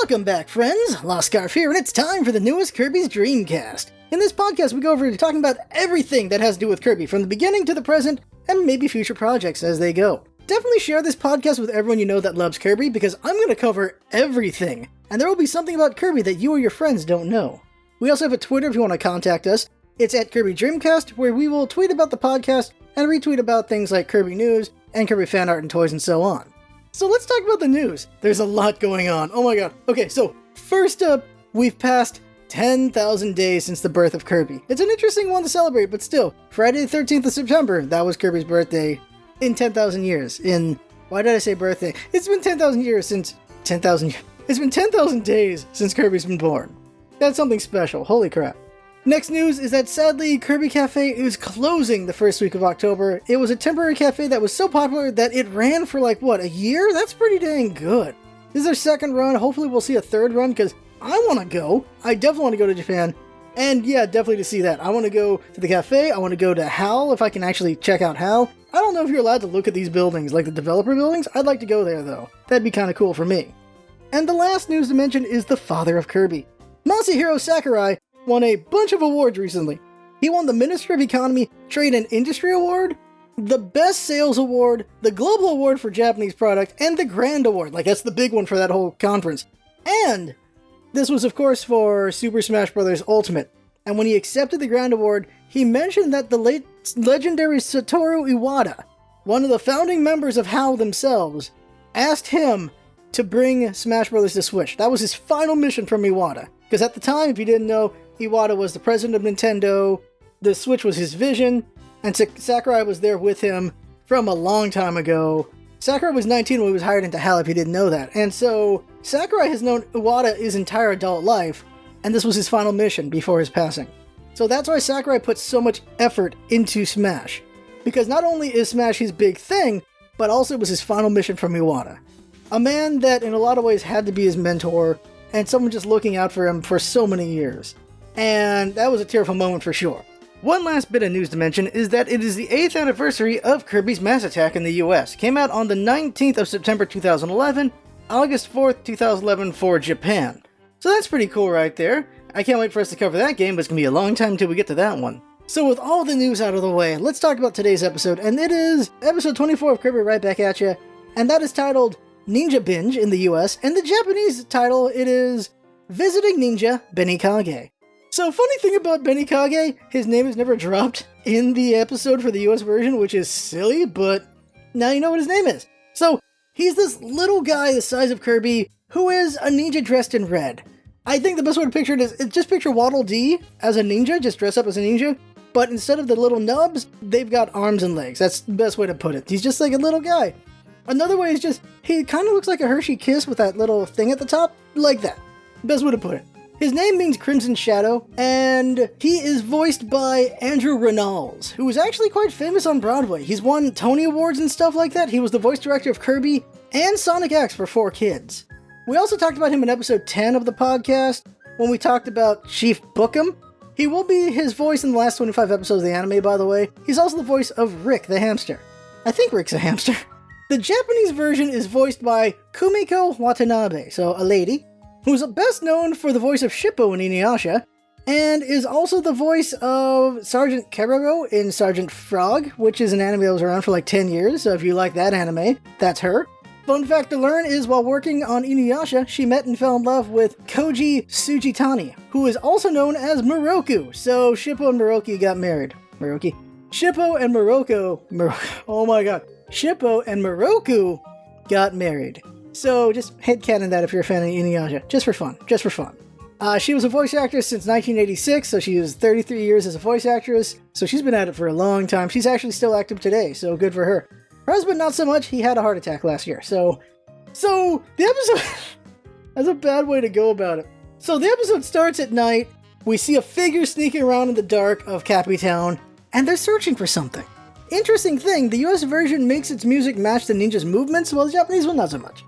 Welcome back, friends! Lost Scarf here, and it's time for the newest Kirby's Dreamcast. In this podcast, we go over talking about everything that has to do with Kirby, from the beginning to the present, and maybe future projects as they go. Definitely share this podcast with everyone you know that loves Kirby, because I'm going to cover everything, and there will be something about Kirby that you or your friends don't know. We also have a Twitter if you want to contact us. It's at Kirby Dreamcast, where we will tweet about the podcast and retweet about things like Kirby news and Kirby fan art and toys and so on. So let's talk about the news. There's a lot going on. Oh my god. Okay, so first up, we've passed 10,000 days since the birth of Kirby. It's an interesting one to celebrate, but still, Friday the 13th of September, that was Kirby's birthday in 10,000 years. Why did I say birthday? It's been 10,000 years since... 10,000 years. It's been 10,000 days since Kirby's been born. That's something special. Holy crap. Next news is that sadly, Kirby Cafe is closing the first week of October. It was a temporary cafe that was so popular that it ran for a year? That's pretty dang good. This is their second run. Hopefully we'll see a third run because I want to go. I definitely want to go to Japan. And yeah, definitely to see that. I want to go to the cafe. I want to go to HAL if I can actually check out HAL. I don't know if you're allowed to look at these buildings, like the developer buildings. I'd like to go there though. That'd be kind of cool for me. And the last news to mention is the father of Kirby. Masahiro Sakurai won a bunch of awards recently. He won the Ministry of Economy, Trade and Industry Award, the Best Sales Award, the Global Award for Japanese Product, and the Grand Award. That's the big one for that whole conference. And this was, of course, for Super Smash Bros. Ultimate. And when he accepted the Grand Award, he mentioned that the late legendary Satoru Iwata, one of the founding members of HAL themselves, asked him to bring Smash Bros. To Switch. That was his final mission from Iwata. Because at the time, if you didn't know, Iwata was the president of Nintendo, the Switch was his vision, and Sakurai was there with him from a long time ago. Sakurai was 19 when he was hired into HAL, if you didn't know that. And so, Sakurai has known Iwata his entire adult life, and this was his final mission before his passing. So that's why Sakurai put so much effort into Smash. Because not only is Smash his big thing, but also it was his final mission from Iwata. A man that in a lot of ways had to be his mentor, and someone just looking out for him for so many years. And that was a tearful moment for sure. One last bit of news to mention is that it is the 8th anniversary of Kirby's Mass Attack in the US. It came out on the 19th of September 2011, August 4th, 2011 for Japan. So that's pretty cool right there. I can't wait for us to cover that game, but it's going to be a long time until we get to that one. So with all the news out of the way, let's talk about today's episode, and it is episode 24 of Kirby Right Back at Ya, and that is titled Ninja Binge in the US, and the Japanese title, it is Visiting Ninja Benikage. So, funny thing about Benikage, his name is never dropped in the episode for the US version, which is silly, but now you know what his name is. So, he's this little guy the size of Kirby, who is a ninja dressed in red. I think the best way to picture it is, just picture Waddle Dee as a ninja, just dress up as a ninja, but instead of the little nubs, they've got arms and legs. That's the best way to put it. He's just like a little guy. Another way is just, he kind of looks like a Hershey Kiss with that little thing at the top, like that. Best way to put it. His name means Crimson Shadow, and he is voiced by Andrew Rannells, who is actually quite famous on Broadway. He's won Tony Awards and stuff like that. He was the voice director of Kirby and Sonic X for 4Kids. We also talked about him in episode 10 of the podcast, when we talked about Chief Bookham. He will be his voice in the last 25 episodes of the anime, by the way. He's also the voice of Rick the hamster. I think Rick's a hamster. The Japanese version is voiced by Kumiko Watanabe, so a lady, who's best known for the voice of Shippo in Inuyasha, and is also the voice of Sergeant Keroro in Sergeant Frog, which is an anime that was around for 10 years, so if you like that anime, that's her. Fun fact to learn is while working on Inuyasha, she met and fell in love with Koji Sugitani, who is also known as Moroku, so Shippo and Moroku got married. Shippo and oh my god. Shippo and Moroku got married. So just headcanon that if you're a fan of Inuyasha. Just for fun. She was a voice actress since 1986, so she was 33 years as a voice actress. So she's been at it for a long time. She's actually still active today, so good for her. Her husband, not so much. He had a heart attack last year. So the episode... That's a bad way to go about it. So the episode starts at night. We see a figure sneaking around in the dark of Cappy Town, and they're searching for something. Interesting thing, the US version makes its music match the ninja's movements, while the Japanese one not so much.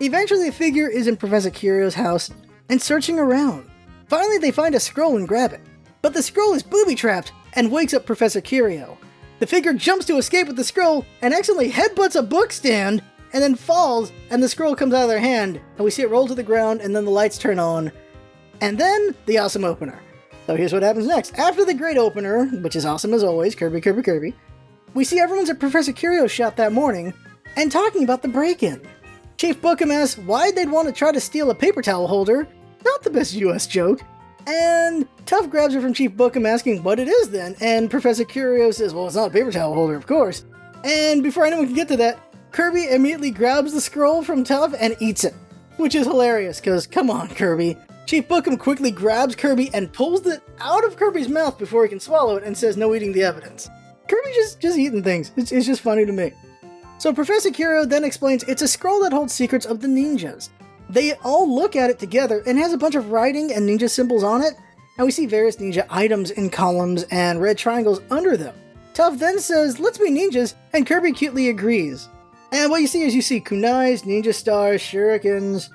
Eventually, the figure is in Professor Kirio's house and searching around. Finally, they find a scroll and grab it. But the scroll is booby-trapped and wakes up Professor Kirio. The figure jumps to escape with the scroll and accidentally headbutts a book stand and then falls, and the scroll comes out of their hand, and we see it roll to the ground, and then the lights turn on, and then the awesome opener. So here's what happens next. After the great opener, which is awesome as always, Kirby, Kirby, Kirby, we see everyone's at Professor Curio's shop that morning, and talking about the break-in. Chief Bookham asks why they'd want to try to steal a paper towel holder. Not the best US joke. And Tough grabs her from Chief Bookham asking what it is then, and Professor Curio says, well, it's not a paper towel holder, of course. And before anyone can get to that, Kirby immediately grabs the scroll from Tough and eats it, which is hilarious, because come on, Kirby. Chief Bookham quickly grabs Kirby and pulls it out of Kirby's mouth before he can swallow it and says no eating the evidence. Kirby's just eating things. It's just funny to me. So Professor Curio then explains it's a scroll that holds secrets of the ninjas. They all look at it together and has a bunch of writing and ninja symbols on it, and we see various ninja items in columns and red triangles under them. Tough then says, let's be ninjas, and Kirby cutely agrees. And what you see is you see kunais, ninja stars, shurikens,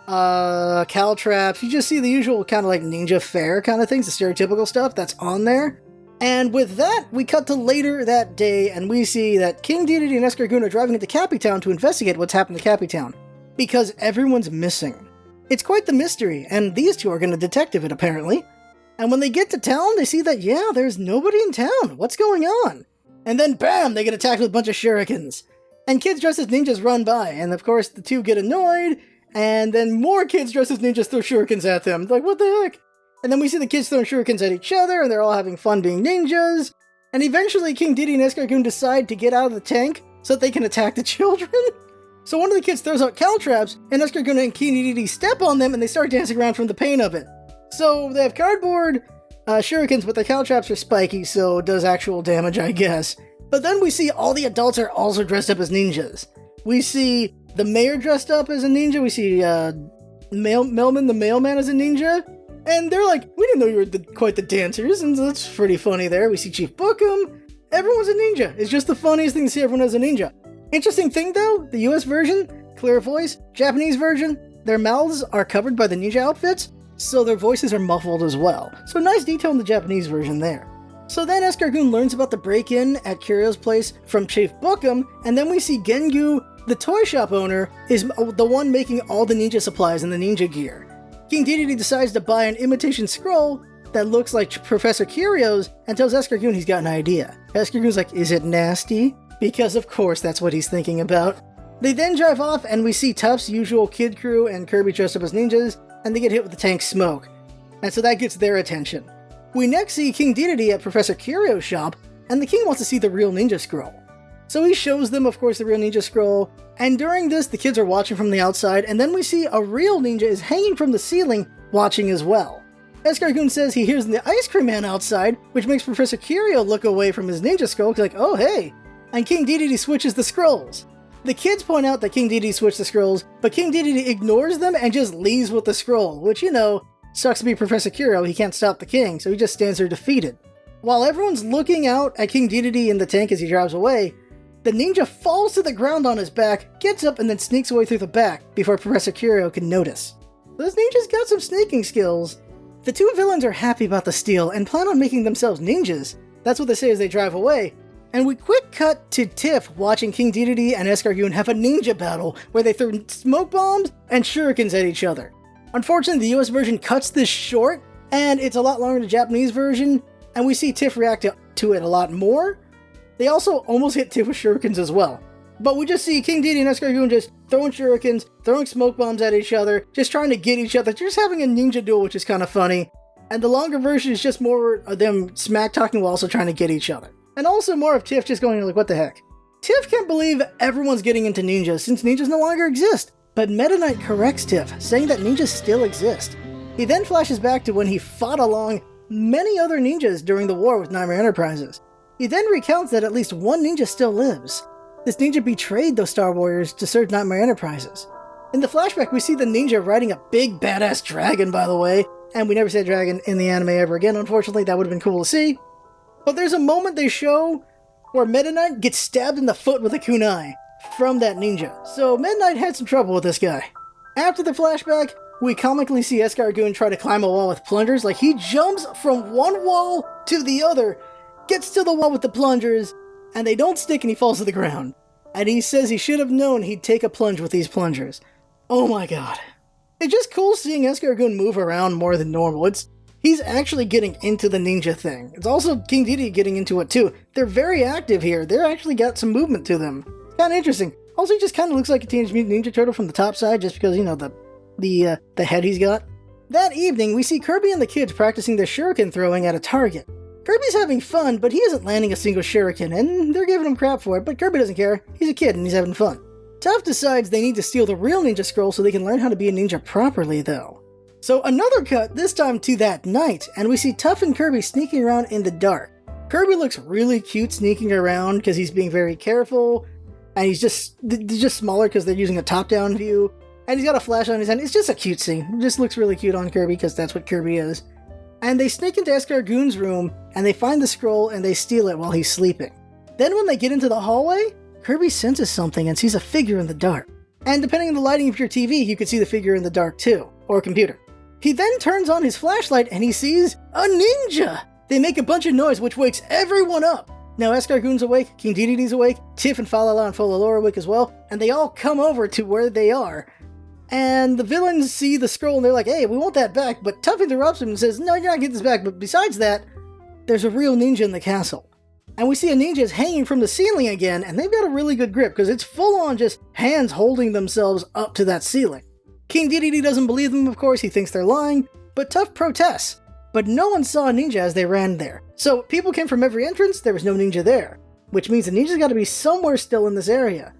caltraps. You just see the usual kind of like ninja fair kind of things, the stereotypical stuff that's on there. And with that, we cut to later that day, and we see that King Dedede and Escargoon are driving into Cappy Town to investigate what's happened to Cappy Town, because everyone's missing. It's quite the mystery, and these two are going to detective it, apparently. And when they get to town, they see that, yeah, there's nobody in town. What's going on? And then, bam, they get attacked with a bunch of shurikens. And kids dressed as ninjas run by, and of course, the two get annoyed, and then more kids dressed as ninjas throw shurikens at them. It's like, what the heck? And then we see the kids throwing shurikens at each other, and they're all having fun being ninjas. And eventually, King Dedede and Escargoon decide to get out of the tank so that they can attack the children. So one of the kids throws out caltraps, and Escargoon and King Dedede step on them, and they start dancing around from the pain of it. So they have cardboard shurikens, but the caltraps are spiky, so it does actual damage, I guess. But then we see all the adults are also dressed up as ninjas. We see the mayor dressed up as a ninja. We see Melman the mailman as a ninja. And they're like, we didn't know you were quite the dancers, and that's pretty funny there. We see Chief Bookham. Everyone's a ninja. It's just the funniest thing to see everyone as a ninja. Interesting thing though, the US version, clear voice. Japanese version, their mouths are covered by the ninja outfits, so their voices are muffled as well. So nice detail in the Japanese version there. So then Escargoon learns about the break-in at Curio's place from Chief Bookham, and then we see Gengu, the toy shop owner, is the one making all the ninja supplies and the ninja gear. King Dedede decides to buy an imitation scroll that looks like Professor Curio's and tells Escargoon he's got an idea. Escargoon's like, is it nasty? Because of course that's what he's thinking about. They then drive off and we see Tough's usual kid crew and Kirby dressed up as ninjas, and they get hit with the tank's smoke. And so that gets their attention. We next see King Dedede at Professor Curio's shop, and the king wants to see the real ninja scroll. So he shows them, of course, the real ninja scroll, and during this, the kids are watching from the outside, and then we see a real ninja is hanging from the ceiling, watching as well. Escargoon says he hears the ice cream man outside, which makes Professor Curio look away from his ninja scroll, he's like, oh hey! And King Dedede switches the scrolls. The kids point out that King Dedede switched the scrolls, but King Dedede ignores them and just leaves with the scroll, which, you know, sucks to be Professor Curio, he can't stop the king, so he just stands there defeated. While everyone's looking out at King Dedede in the tank as he drives away, the ninja falls to the ground on his back, gets up, and then sneaks away through the back before Professor Curio can notice. Those ninjas got some sneaking skills. The two villains are happy about the steal and plan on making themselves ninjas. That's what they say as they drive away. And we quick cut to Tiff watching King Dedede and Escargoon have a ninja battle where they throw smoke bombs and shurikens at each other. Unfortunately, the US version cuts this short, and it's a lot longer than the Japanese version, and we see Tiff react to it a lot more. They also almost hit Tiff with shurikens as well. But we just see King Dedede and Escargoon just throwing shurikens, throwing smoke bombs at each other, just trying to get each other, just having a ninja duel, which is kind of funny. And the longer version is just more of them smack talking while also trying to get each other. And also more of Tiff just going like, what the heck? Tiff can't believe everyone's getting into ninjas since ninjas no longer exist. But Meta Knight corrects Tiff, saying that ninjas still exist. He then flashes back to when he fought along many other ninjas during the war with Nightmare Enterprises. He then recounts that at least one ninja still lives. This ninja betrayed those Star Warriors to serve Nightmare Enterprises. In the flashback, we see the ninja riding a big badass dragon, by the way, and we never see a dragon in the anime ever again, unfortunately. That would have been cool to see. But there's a moment they show where Meta Knight gets stabbed in the foot with a kunai from that ninja. So Meta Knight had some trouble with this guy. After the flashback, we comically see Escargoon try to climb a wall with plungers. Like, he jumps from one wall to the other, gets to the wall with the plungers, and they don't stick and he falls to the ground. and he says he should have known he'd take a plunge with these plungers. Oh my god. It's just cool seeing Escargoon move around more than normal. He's actually getting into the ninja thing. It's also King Dedede getting into it too. They're very active here. They're actually got some movement to them. Kind of interesting. Also, he just kind of looks like a Teenage Mutant Ninja Turtle from the top side, just because, you know, the head he's got. That evening, we see Kirby and the kids practicing their shuriken throwing at a target. Kirby's having fun, but he isn't landing a single shuriken, and they're giving him crap for it, but Kirby doesn't care. He's a kid and he's having fun. Toph decides they need to steal the real ninja scroll so they can learn how to be a ninja properly, though. So another cut, this time to that night, and we see Toph and Kirby sneaking around in the dark. Kirby looks really cute sneaking around because he's being very careful, and he's just smaller because they're using a top-down view, and he's got a flashlight on his hand. It's just a cute scene. It just looks really cute on Kirby because that's what Kirby is. And they sneak into Escargoon's room, and they find the scroll, and they steal it while he's sleeping. Then when they get into the hallway, Kirby senses something and sees a figure in the dark. And depending on the lighting of your TV, you could see the figure in the dark too, or computer. He then turns on his flashlight and he sees a ninja! They make a bunch of noise which wakes everyone up. Now Escargoon's awake, King Dedede's awake, Tiff and Falala and Fololore are awake as well, and they all come over to where they are. And the villains see the scroll and they're like, hey, we want that back, but Toph interrupts him and says, no, you're not getting this back, but besides that, there's a real ninja in the castle. And we see a ninja is hanging from the ceiling again, and they've got a really good grip, because it's full-on just hands holding themselves up to that ceiling. King Dedede doesn't believe them, of course, he thinks they're lying, but Toph protests. But no one saw a ninja as they ran there. So people came from every entrance, there was no ninja there, which means the ninja's got to be somewhere still in this area.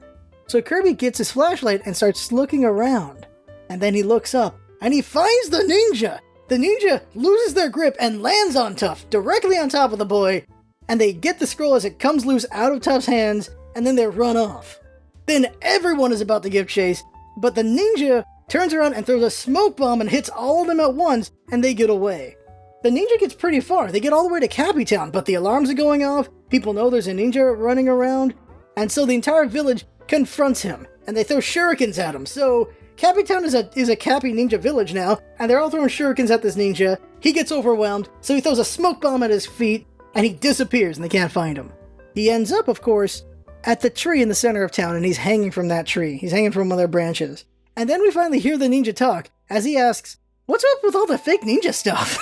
So Kirby gets his flashlight and starts looking around. And then he looks up, and he finds the ninja! The ninja loses their grip and lands on Toph, directly on top of the boy, and they get the scroll as it comes loose out of Toph's hands, and then they run off. Then everyone is about to give chase, but the ninja turns around and throws a smoke bomb and hits all of them at once, and they get away. The ninja gets pretty far. They get all the way to Cappy Town, but the alarms are going off, people know there's a ninja running around, and so the entire village confronts him, and they throw shurikens at him. So Cappy Town is a Cappy ninja village now, and they're all throwing shurikens at this ninja. He gets overwhelmed, so he throws a smoke bomb at his feet, and he disappears and they can't find him. He ends up, of course, at the tree in the center of town, and he's hanging from that tree. He's hanging from one of their branches. And then we finally hear the ninja talk, as he asks, what's up with all the fake ninja stuff?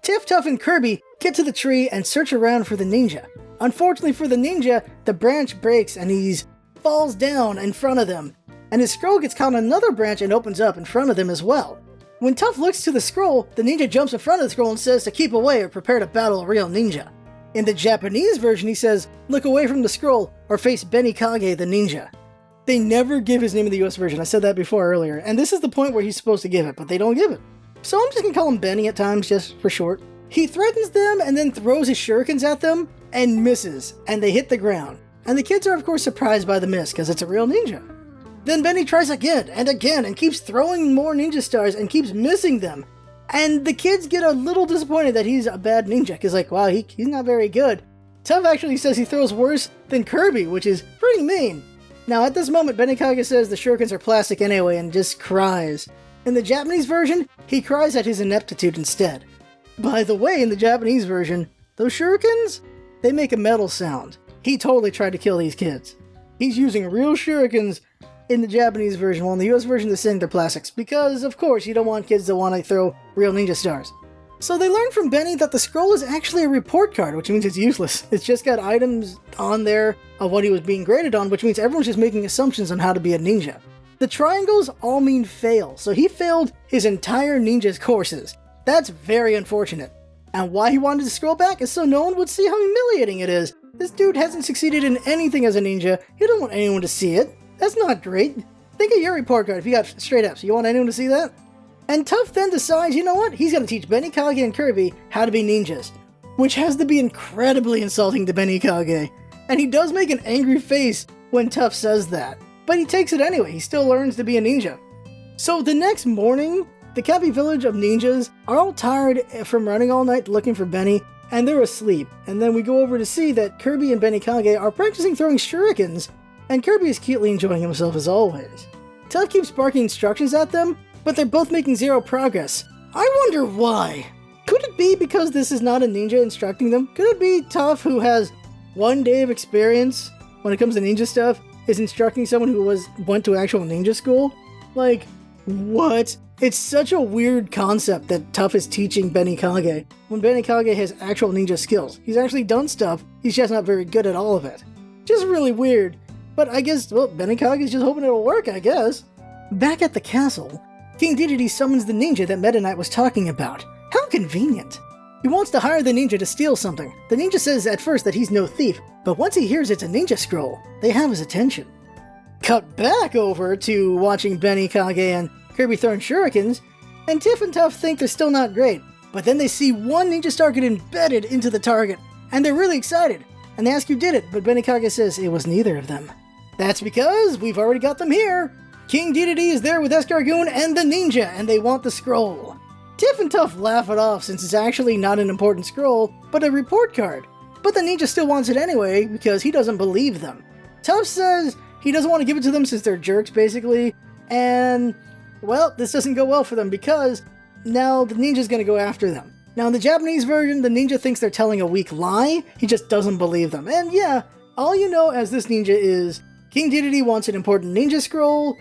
Tiff, Toph, and Kirby get to the tree and search around for the ninja. Unfortunately for the ninja, the branch breaks and he falls down in front of them, and his scroll gets caught on another branch and opens up in front of them as well. When Toph looks to the scroll, the ninja jumps in front of the scroll and says to keep away or prepare to battle a real ninja. In the Japanese version, he says, look away from the scroll or face Benikage the ninja. They never give his name in the US version, I said that before earlier, and this is the point where he's supposed to give it, but they don't give it. So I'm just gonna call him Benny at times, just for short. He threatens them and then throws his shurikens at them and misses, and they hit the ground. And the kids are of course surprised by the miss, because it's a real ninja. Then Benny tries again and keeps throwing more ninja stars and keeps missing them. And the kids get a little disappointed that he's a bad ninja, because like, wow, he's not very good. Toph actually says he throws worse than Kirby, which is pretty mean. Now at this moment, Benikage says the shurikens are plastic anyway and just cries. In the Japanese version, he cries at his ineptitude instead. By the way, in the Japanese version, those shurikens, they make a metal sound. He totally tried to kill these kids. He's using real shurikens in the Japanese version, while in the US version they're saying they're plastics, because of course you don't want kids to want to throw real ninja stars. So they learn from Benny that the scroll is actually a report card, which means it's useless. It's just got items on there of what he was being graded on, which means everyone's just making assumptions on how to be a ninja. The triangles all mean fail, so he failed his entire ninja's courses. That's very unfortunate. And why he wanted the scroll back is so no one would see how humiliating it is. This dude hasn't succeeded in anything as a ninja. He don't want anyone to see it. That's not great. Think of your report card if you got straight F's. You want anyone to see that? And Toph then decides, you know what? He's going to teach Benikage and Kirby how to be ninjas, which has to be incredibly insulting to Benikage. And he does make an angry face when Toph says that. But he takes it anyway. He still learns to be a ninja. So the next morning, the Cappy village of ninjas are all tired from running all night looking for Benny, and they're asleep. And then we go over to see that Kirby and Benikage are practicing throwing shurikens, and Kirby is cutely enjoying himself as always. Toph keeps barking instructions at them, but they're both making zero progress. I wonder why. Could it be because this is not a ninja instructing them? Could it be Toph, who has 1 day of experience when it comes to ninja stuff, is instructing someone who went to actual ninja school. Like, what? It's such a weird concept that Tough is teaching Benikage when Benikage has actual ninja skills. He's actually done stuff, he's just not very good at all of it. Just really weird. But I guess, well, Benikage is just hoping it'll work, I guess. Back at the castle, King Dedede summons the ninja that Meta Knight was talking about. How convenient. He wants to hire the ninja to steal something. The ninja says at first that he's no thief, but once he hears it's a ninja scroll, they have his attention. Cut back over to watching Benikage and Kirby throwing shurikens, and Tiff and Tough think they're still not great, but then they see one ninja star get embedded into the target, and they're really excited, and they ask who did it, but Benikage says it was neither of them. That's because we've already got them here. King Dedede is there with Escargoon and the ninja, and they want the scroll. Tiff and Tough laugh it off since it's actually not an important scroll, but a report card. But the ninja still wants it anyway because he doesn't believe them. Tough says he doesn't want to give it to them since they're jerks, basically, and, well, this doesn't go well for them because now the ninja's gonna go after them. Now, in the Japanese version, the ninja thinks they're telling a weak lie, he just doesn't believe them. And yeah, all you know as this ninja is King Dedede wants an important ninja scroll,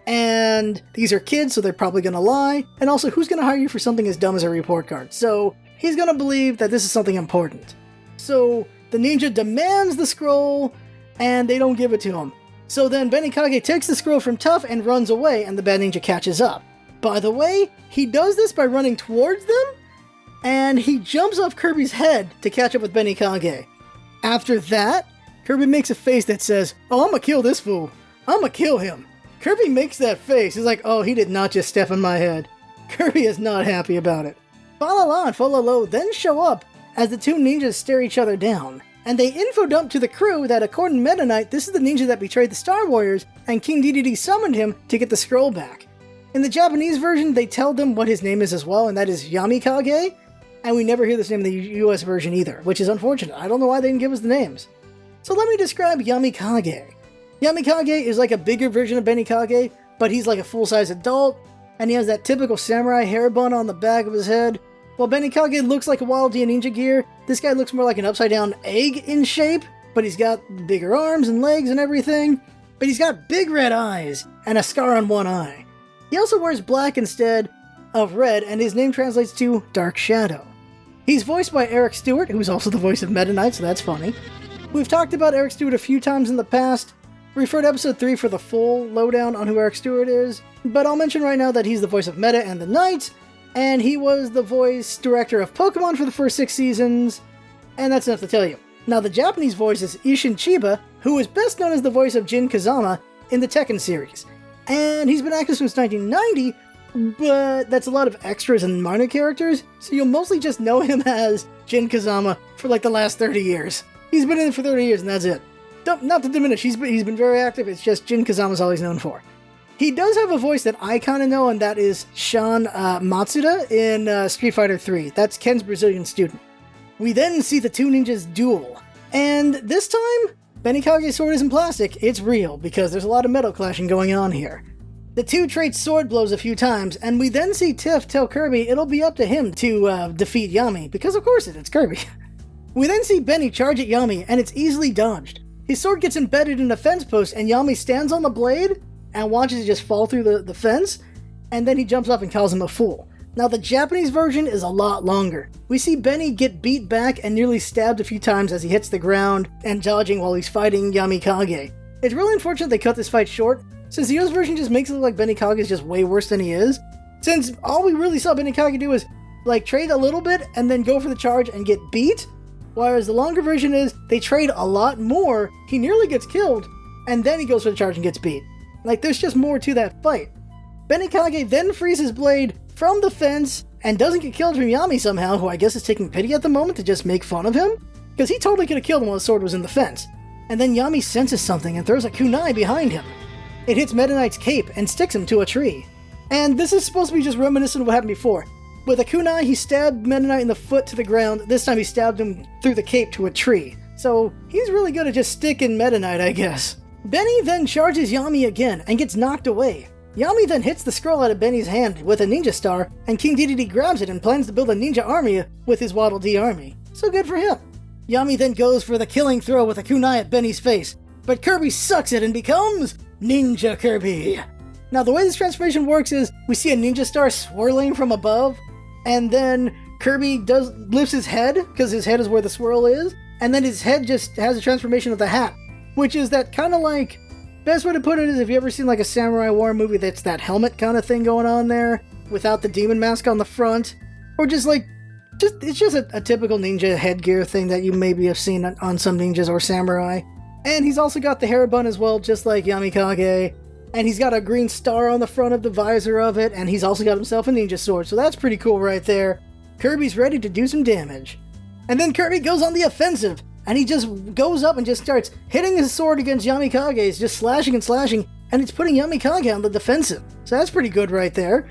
and these are kids, so they're probably gonna lie, and also who's gonna hire you for something as dumb as a report card? So he's gonna believe that this is something important. So the ninja demands the scroll, and they don't give it to him. So then Benikage takes the scroll from Tough and runs away, and the bad ninja catches up. By the way, he does this by running towards them, and he jumps off Kirby's head to catch up with Benikage. After that, Kirby makes a face that says, "Oh, I'm gonna kill this fool. I'm gonna kill him." Kirby makes that face. He's like, oh, he did not just step on my head. Kirby is not happy about it. Falala and Fololo then show up as the two ninjas stare each other down, and they info dump to the crew that according to Meta Knight, this is the ninja that betrayed the Star Warriors, and King Dedede summoned him to get the scroll back. In the Japanese version, they tell them what his name is as well, and that is Yamikage, and we never hear this name in the US version either, which is unfortunate. I don't know why they didn't give us the names. So let me describe Yamikage. Yamikage is like a bigger version of Benikage, but he's like a full-size adult, and he has that typical samurai hair bun on the back of his head. While Benikage looks like a Wild D Ninja gear, this guy looks more like an upside-down egg in shape, but he's got bigger arms and legs and everything. But he's got big red eyes, and a scar on one eye. He also wears black instead of red, and his name translates to Dark Shadow. He's voiced by Eric Stewart, who's also the voice of Meta Knight, so that's funny. We've talked about Eric Stewart a few times in the past. Refer to episode 3 for the full lowdown on who Eric Stewart is, but I'll mention right now that he's the voice of Meta and the Knight, and he was the voice director of Pokemon for the first 6 seasons, and that's enough to tell you. Now, the Japanese voice is Isshin Chiba, who is best known as the voice of Jin Kazama in the Tekken series, and he's been active since 1990, but that's a lot of extras and minor characters, so you'll mostly just know him as Jin Kazama for like the last 30 years. He's been in it for 30 years and that's it. Not to diminish, he's been very active, it's just Jin Kazama's all he's known for. He does have a voice that I kind of know, and that is Sean Matsuda in Street Fighter 3. That's Ken's Brazilian student. We then see the two ninjas duel, and this time, Benikage's sword isn't plastic, it's real, because there's a lot of metal clashing going on here. The two trade sword blows a few times, and we then see Tiff tell Kirby it'll be up to him to defeat Yami, because of course it's Kirby. We then see Benny charge at Yami, and it's easily dodged. His sword gets embedded in a fence post, and Yami stands on the blade and watches it just fall through the fence, and then he jumps up and calls him a fool. Now, the Japanese version is a lot longer. We see Benny get beat back and nearly stabbed a few times as he hits the ground and dodging while he's fighting Yamikage. It's really unfortunate they cut this fight short, since the US version just makes it look like Benikage is just way worse than he is, since all we really saw Benikage do is, like, trade a little bit and then go for the charge and get beat. Whereas the longer version is, they trade a lot more, he nearly gets killed, and then he goes for the charge and gets beat. Like, there's just more to that fight. Benikage then frees his blade from the fence, and doesn't get killed from Yami somehow, who I guess is taking pity at the moment to just make fun of him, because he totally could have killed him while his sword was in the fence. And then Yami senses something and throws a kunai behind him. It hits Meta Knight's cape and sticks him to a tree. And this is supposed to be just reminiscent of what happened before. With a kunai, he stabbed Meta Knight in the foot to the ground. This time he stabbed him through the cape to a tree. So he's really good at just sticking Meta Knight, I guess. Benny then charges Yami again and gets knocked away. Yami then hits the scroll out of Benny's hand with a ninja star, and King Dedede grabs it and plans to build a ninja army with his Waddle Dee army. So good for him. Yami then goes for the killing throw with a kunai at Benny's face, but Kirby sucks it and becomes Ninja Kirby. Now, the way this transformation works is we see a ninja star swirling from above, and then Kirby lifts his head, because his head is where the swirl is, and then his head just has a transformation of the hat, which is that kind of like, best way to put it is if you ever seen like a samurai war movie that's that helmet kind of thing going on there, without the demon mask on the front, or just like, it's just a typical ninja headgear thing that you maybe have seen on some ninjas or samurai. And he's also got the hair bun as well, just like Yamikage. And he's got a green star on the front of the visor of it, and he's also got himself a ninja sword, so that's pretty cool right there. Kirby's ready to do some damage. And then Kirby goes on the offensive, and he just goes up and just starts hitting his sword against Yamikage's, just slashing and slashing, and it's putting Yamikage on the defensive. So that's pretty good right there.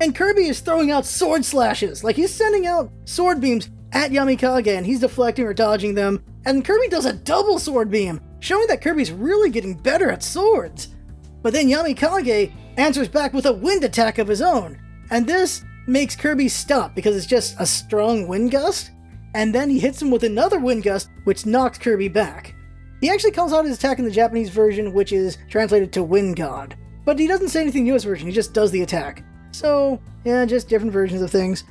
And Kirby is throwing out sword slashes, like he's sending out sword beams at Yamikage, and he's deflecting or dodging them. And Kirby does a double sword beam, showing that Kirby's really getting better at swords. But then Yamikage answers back with a wind attack of his own, and this makes Kirby stop because it's just a strong wind gust, and then he hits him with another wind gust, which knocks Kirby back. He actually calls out his attack in the Japanese version, which is translated to Wind God, but he doesn't say anything in the US version, he just does the attack. So, yeah, just different versions of things.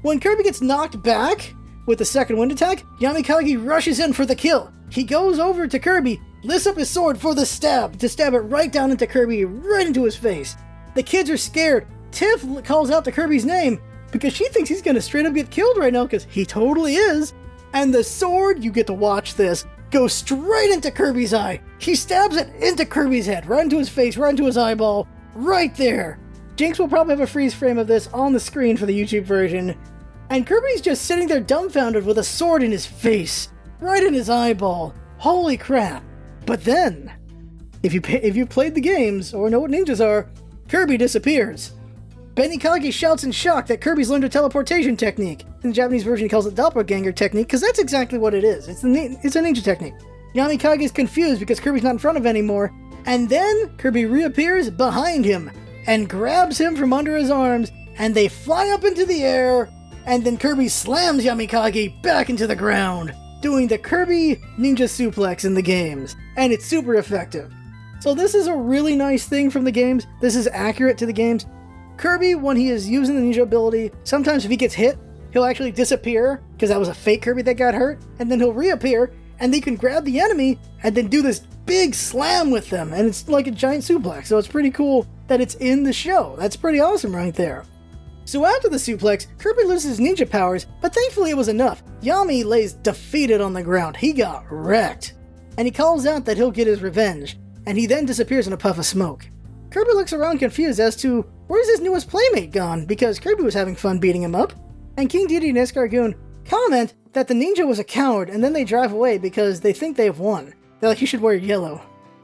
When Kirby gets knocked back with the second wind attack, Yamikage rushes in for the kill. He goes over to Kirby, lifts up his sword for the stab, to stab it right down into Kirby, right into his face. The kids are scared. Tiff calls out to Kirby's name because she thinks he's gonna straight up get killed right now, because he totally is. And the sword, you get to watch this, goes straight into Kirby's eye. He stabs it into Kirby's head, right into his face, right into his eyeball, right there. Jinx will probably have a freeze frame of this on the screen for the YouTube version. And Kirby's just sitting there dumbfounded with a sword in his face, right in his eyeball. Holy crap. But then, if you've played the games or know what ninjas are, Kirby disappears. Benikage shouts in shock that Kirby's learned a teleportation technique. In the Japanese version, he calls it doppelganger technique, because that's exactly what it is. It's a ninja technique. Yamikage is confused because Kirby's not in front of him anymore, and then Kirby reappears behind him and grabs him from under his arms, and they fly up into the air, and then Kirby slams Yamikage back into the ground, doing the Kirby ninja suplex in the games, and it's super effective. So this is a really nice thing from the games. This is accurate to the games. Kirby, when he is using the ninja ability, sometimes if he gets hit, he'll actually disappear, because that was a fake Kirby that got hurt, and then he'll reappear, and they can grab the enemy, and then do this big slam with them, and it's like a giant suplex, so it's pretty cool that it's in the show. That's pretty awesome right there. So after the suplex, Kirby loses his ninja powers, but thankfully it was enough. Yami lays defeated on the ground. He got wrecked. And he calls out that he'll get his revenge, and he then disappears in a puff of smoke. Kirby looks around confused as to where's his newest playmate gone, because Kirby was having fun beating him up. And King Dedede and Escargoon comment that the ninja was a coward, and then they drive away because they think they have won. They're like, you should wear yellow.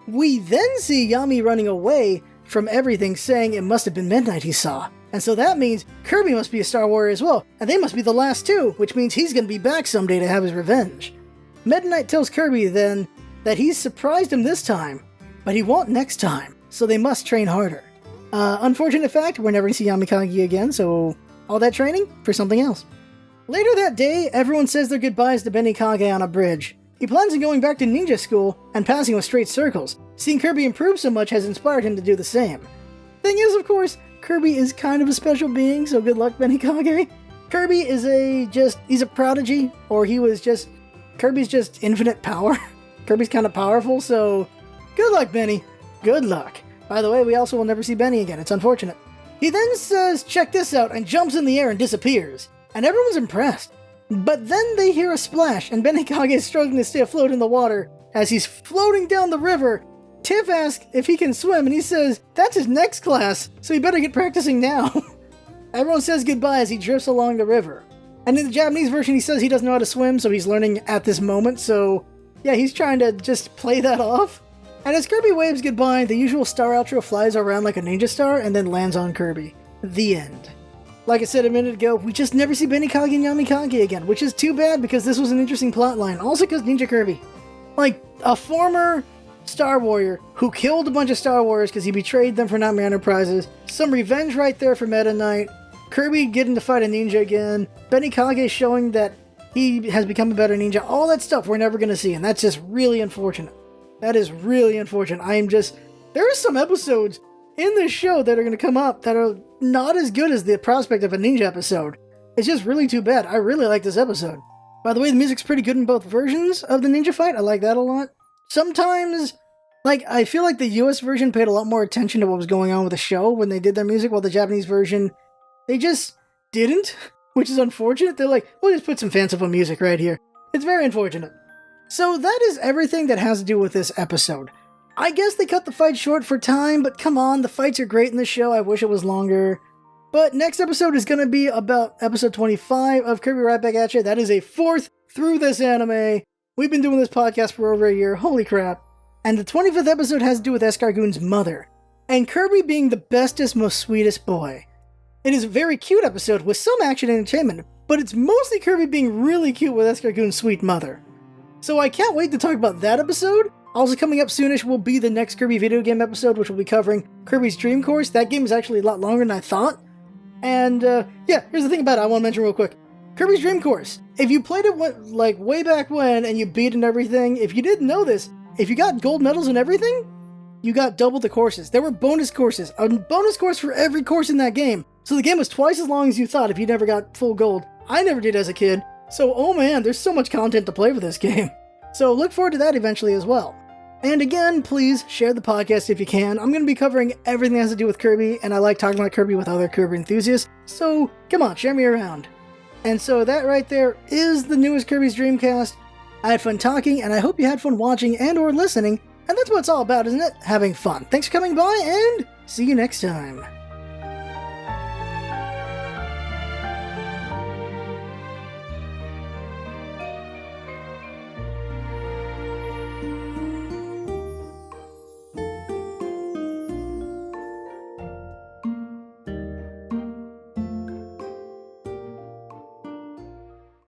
We then see Yami running away from everything, saying it must have been Midnight he saw. And so that means Kirby must be a Star Warrior as well, and they must be the last two, which means he's going to be back someday to have his revenge. Meta Knight tells Kirby then that he's surprised him this time, but he won't next time, so they must train harder. Unfortunate fact, we're never going to see Yamikage again, so all that training for something else. Later that day, everyone says their goodbyes to Benikage on a bridge. He plans on going back to ninja school and passing with straight circles. Seeing Kirby improve so much has inspired him to do the same. Thing is, of course, Kirby is kind of a special being, so good luck, Benikage. Kirby is he's a prodigy, or Kirby's just infinite power. Kirby's kind of powerful, so good luck, Benny. Good luck. By the way, we also will never see Benny again. It's unfortunate. He then says, check this out, and jumps in the air and disappears. And everyone's impressed. But then they hear a splash, and Benikage is struggling to stay afloat in the water. As he's floating down the river, Tiff asks if he can swim, and he says that's his next class, so he better get practicing now. Everyone says goodbye as he drifts along the river. And in the Japanese version, he says he doesn't know how to swim, so he's learning at this moment, so yeah, he's trying to just play that off. And as Kirby waves goodbye, the usual star outro flies around like a ninja star and then lands on Kirby. The end. Like I said a minute ago, we just never see Benikage and Yamikage again, which is too bad because this was an interesting plotline. Also because Ninja Kirby. Like, a former Star Warrior who killed a bunch of Star Warriors because he betrayed them for Nightmare Enterprises. Some revenge right there for Meta Knight. Kirby getting to fight a ninja again. Benikage showing that he has become a better ninja. All that stuff we're never going to see, and that's just really unfortunate. That is really unfortunate. There are some episodes in this show that are going to come up that are not as good as the prospect of a ninja episode. It's just really too bad. I really like this episode. By the way, the music's pretty good in both versions of the ninja fight. I like that a lot. Sometimes, I feel like the US version paid a lot more attention to what was going on with the show when they did their music, while the Japanese version, they just didn't, which is unfortunate. They're like, we'll just put some fanciful music right here. It's very unfortunate. So that is everything that has to do with this episode. I guess they cut the fight short for time, but come on, the fights are great in the show. I wish it was longer. But next episode is going to be about episode 25 of Kirby Right Back at You. That is a fourth through this anime. We've been doing this podcast for over a year. Holy crap. And the 25th episode has to do with Escargoon's mother, and Kirby being the bestest, most sweetest boy. It is a very cute episode with some action and entertainment, but it's mostly Kirby being really cute with Escargoon's sweet mother. So I can't wait to talk about that episode. Also coming up soonish will be the next Kirby video game episode, which will be covering Kirby's Dream Course. That game is actually a lot longer than I thought. And here's the thing about it I want to mention real quick. Kirby's Dream Course. If you played it way back when and you beat it and everything, if you didn't know this, if you got gold medals and everything, you got double the courses. There were bonus courses. A bonus course for every course in that game. So the game was twice as long as you thought if you never got full gold. I never did as a kid. So, oh man, there's so much content to play for this game. So look forward to that eventually as well. And again, please share the podcast if you can. I'm going to be covering everything that has to do with Kirby, and I like talking about Kirby with other Kirby enthusiasts. So come on, share me around. And so that right there is the newest Kirby's Dreamcast. I had fun talking, and I hope you had fun watching and or listening. And that's what it's all about, isn't it? Having fun. Thanks for coming by, and see you next time.